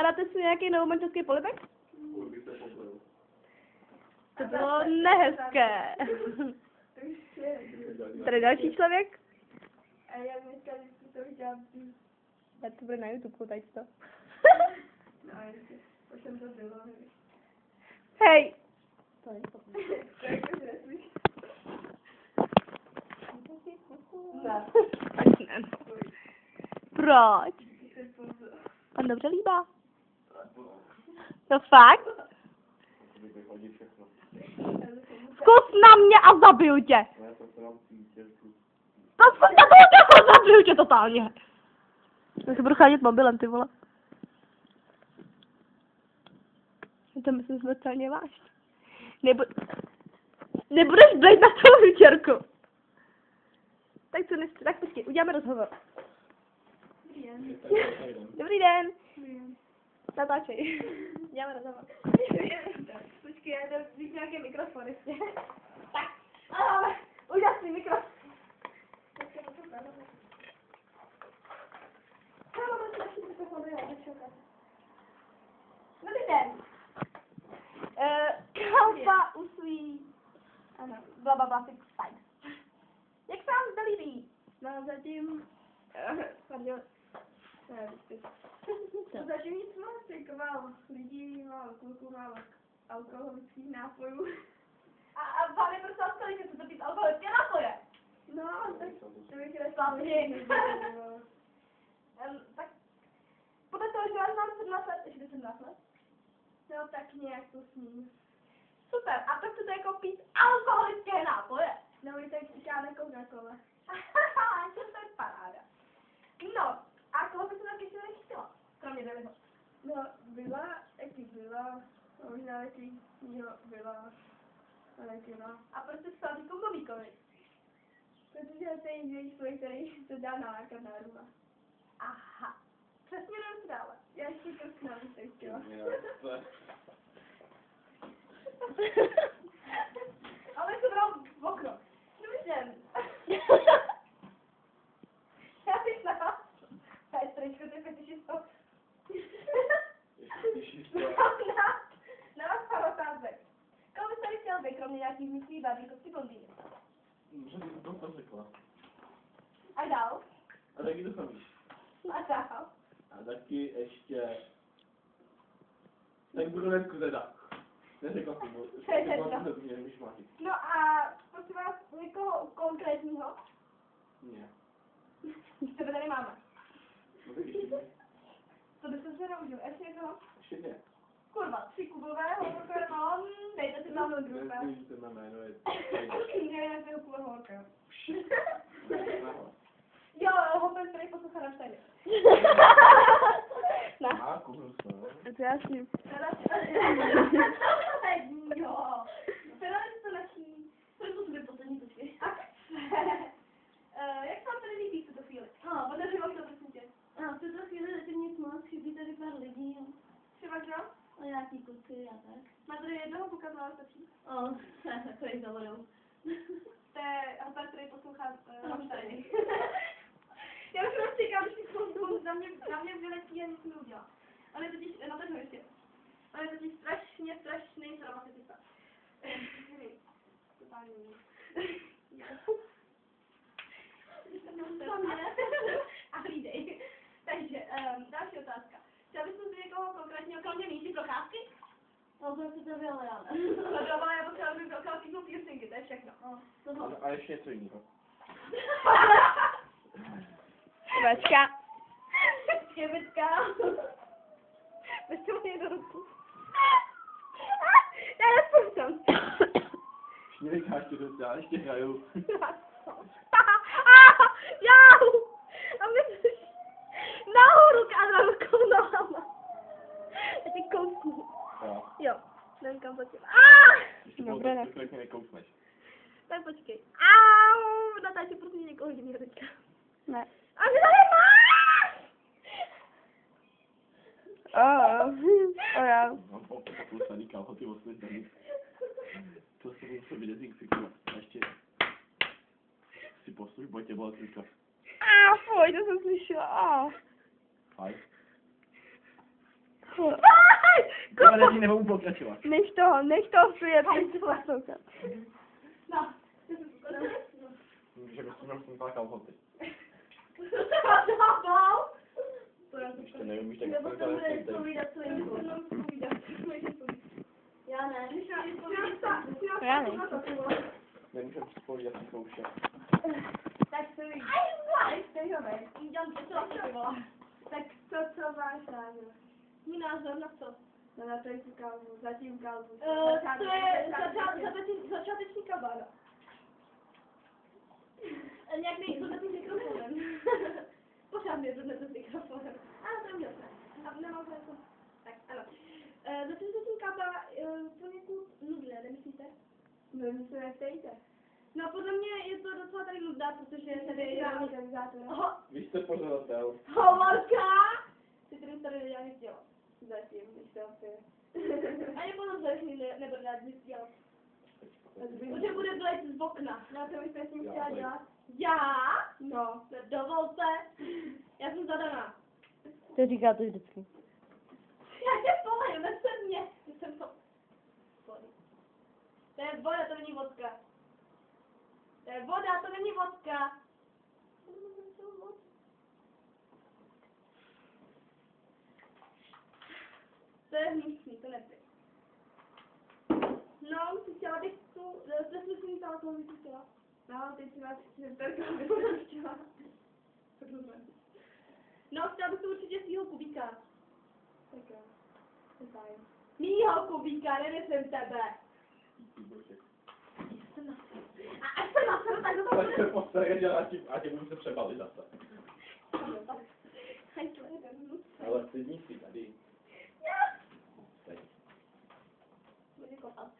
A dáte si nějaký novomanželský polibek? To bylo nehezké. Tady další člověk. A já dneska vždycky to udělám. Já to bude na YouTube, tady to. No, už jsem to bylo. Hej! To jakože neslyš. Ne. Proč? Pan dobře líbá. To fakt? Zkus na mě a zabiju tě. To jsem tě toho zabiju tě totálně. Já si budu chránit mobilem, ty vole. To myslím smrtelně vážně. Nebudeš blejt na celou večerku. Tak co nechci, tak počkej, uděláme rozhovor. Dobrý den. Dobrý den. Dobrý den. Natáčej. Děláme rozhovor. Počkej, já jdu vzít nějaký mikrofon ještě. Tak, ale úžasný mikrofon. Dobrý den. Kalba u svý... Ano, blablabla, fajn. Jak se vám zde líbí? No zatím... Pardon. Zatím nic moc, jako málo lidí, málo kluků, málo alkoholických nápojů. A vám je prostě skvělý, že to být alkoholické nápoje. No, tak to bych Slavně. Tak podle toho, že vás mám 17 let, ještě 17 let? No, tak nějak to sním. Super, a to chcete jako pít alkoholické nápoje? No, my tak říkáme Coca-Cola. To je paráda. No, a koho by se taky ještě nechtěla? Kromě Billyho. No, byla, možná taky, jo, byla, ale taky no. A proč jste psal ty Kumbovýkovi? Protože to je jediný člověk, který se dá nalákat na růma. Aha, přesně jdem si dále. Já ještě krknám, jsem chtěla. Ale se bral v okno. Dobrý den. Já bych na vás. Petričko, ty fetišisto. Na vás pár otázek. Koho byste tady chtěl vy, kromě nějakých myslí barbíkovský blondýny? To jsem řekla. A dál? A taky to samý. A dál? A taky ještě... Tak brunetku teda. Neřekla jsem, bo... To je jedno. No a prosím vás, někoho konkrétního? Ne. Tebe tady máme. No tak ještě ne. To byste se neužil. Ještě někoho? Ještě ne. Kurva, 3 kubové, holka, no, dejte si tam do druhé. Nevíte na jméno, je... Nevím, jestli kubové holka, jo. Jo, hopen, který poslouchá na stejně. Má kuhnu se, no. To jasný. Jo. Finalista naší první poslední počkej. Jak se vám tady líbí v tuto chvíli? Podaří vám to, prosím tě. V tuto chvíli zatím nic moc, chybí tady pár lidí. Třeba kdo? A nějaký kluci a tak. Má tady jednoho kluka z vás stačí? To je zavodou. To je hotel, který poslouchá Rammsteiny. Já už jenom říkám, že si na mě vyletí a nic neudělá. On je totiž, na to ještě. On je totiž strašný traumatista. Totálně. A hlídej. Takže, další otázka. Chtěla byste si někoho konkrétního, kromě míči procházky? No, to si to věděla, já ne. Sledovala, já potřeba, aby byl klasickou piercingy, to je všechno. A ještě něco jiného. Švečka. Švečka. Ještě mě do ruku. Já nespouštám. Necháš to dost, já ještě hraju. Jau! A myslíš nahoru a rukou nohama. Já ti kousnu. Jo, nevím kam zatím. Dobré, ne. Ještě nekousneš. Tak počkej. Au! Natáči prosím někoho jiného teďka. Ne. A ty tady máš! Já. Mám takovou starý kalhoty osvětlený. To se musím vydezinfikovat. A ještě si posluš botě bolcíka. Fuj, to jsem slyšela. Fajn. Dovedení nemohu pokračovat. Nech toho svět, nech to poslouchat. No. Že bys měl s tím pár kalhoty. To já to Ještě neumíš tak nebo to bude spokojit. povídat svým Já ne. Já ne. Nemůžem spovídat si kouše. Tak to víš. Udělám to, co ty vole. Tak co máš názor? Můj názor na co? No na to jsi kalbu, zatím kalbu. To je začáteční kabána. Nějak nejde s mikrofonem. Pořád mě jde s mikrofonem. A to je jasné. A nemám to jako... Tak, ano. Začáteční kabána poněkud nudné, nemyslíte? No, my se nechcejte. No podle mě je to docela tady nudná, protože tady je... Organizátora. Vy jste pořadatel. Hovorka! Ty tady nedělá nic dělat. Zatím, když to asi. Ani potom se nebude dát nic dělat. Protože bude vleč z okna. No to byste s ním chtěla dělat? Já? No. Dovolte. Já jsem zadaná. To říká to vždycky. Já tě poliju, nechce mě. Jsem to... To je voda, to není vodka. To je voda, to není vodka. To je hnusný, to nepij. No, ty chtěla bych tu... Slyším to, co bych chtěla. No, teď si vás chtěla. Chtěla. No, chtěla bych to určitě svýho kubíka. Tak jo. To je fajn. Mýho kubíka, nemyslím tebe. A až se naseru, tak to Tak bude... se postaraj, a tě budu se přebalit zase. Ale sedni si tady. Tady. Bude kopat.